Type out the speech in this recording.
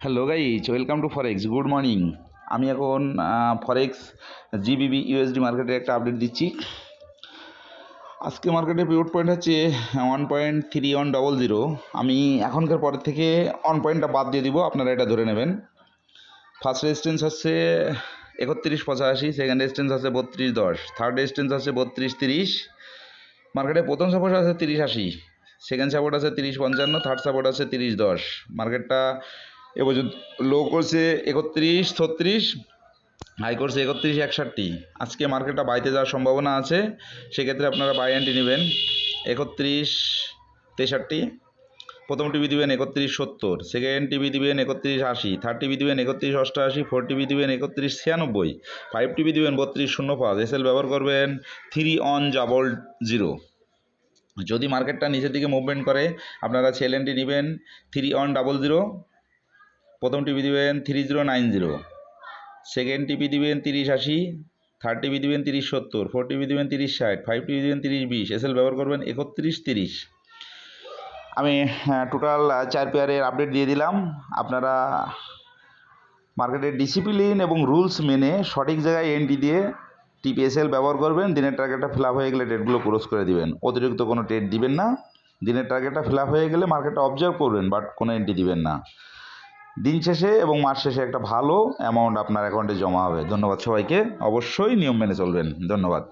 Hello guys, welcome to forex. Good morning. আমি এখন ফরেক্স GBB USD মার্কেটের একটা আপডেট দিচ্ছি। আজকে মার্কেটের পিভট পয়েন্ট হচ্ছে 1.3100। আমি এখনকার পরের থেকে অন পয়েন্টটা বাদ দিয়ে দিব, আপনারা এটা ধরে নেবেন। ফার্স্ট রেজিস্ট্যান্স হচ্ছে 3185, সেকেন্ড রেজিস্ট্যান্স আছে 3210, থার্ড রেজিস্ট্যান্স আছে 3230। মার্কেটে প্রথম সাপোর্ট আছে 3080, সেকেন্ড সাপোর্ট আছে 3055, থার্ড সাপোর্ট আছে 3010। মার্কেটটা এবছর লো করছে 3136, হাই করছে 3161। আজকে মার্কেটটা বাইতে যাওয়ার সম্ভাবনা আছে, সেক্ষেত্রে আপনারা বাই এন্ট্রি নেবেন। 3163, প্রথম টিভি দিবেন 3170, সেকেন্ড টিভি দিবেন 3180, থার্ড টিভি দিবেন 3188, ফোর টিভি দিবেন 3196, ফাইভ টিভি দিবেন 3205। এসএল ব্যবহার করবেন 3100। যদি মার্কেটটা নিচের দিকে মুভমেন্ট করে আপনারা সেল এন্ট্রি নেবেন 3100, প্রথম টিভি দিবেন 3090, সেকেন্ড টিভি দিবেন 3080, থার্ড টিভি দিবেন 3070, ফোর টিভি দিবেন 3060, ফাইভ টিভি দিবেন 3020। এসএল ব্যবহার করবেন 3130। আমি টোটাল 4 পেয়ারের আপডেট দিয়ে দিলাম। আপনারা মার্কেটের ডিসিপ্লিন এবং রুলস মেনে সঠিক জায়গায় এন্ট্রি দিয়ে টিপিএসএল ব্যবহার করবেন। দিনের টার্গেটটা ফিল আপ হয়ে গেলে ট্রেডগুলো ক্লোজ করে দিবেন, অতিরিক্ত কোনো ট্রেড দিবেন না। দিনের টার্গেটটা ফিল আপ হয়ে গেলে মার্কেটটা অবজার্ভ করবেন, বাট কোনো এন্ট্রি দিবেন না। দিন শেষে এবং মাস শেষে একটা ভালো অ্যামাউন্ট আপনার অ্যাকাউন্টে জমা হবে। ধন্যবাদ সবাইকে, অবশ্যই নিয়ম মেনে চলবেন। ধন্যবাদ।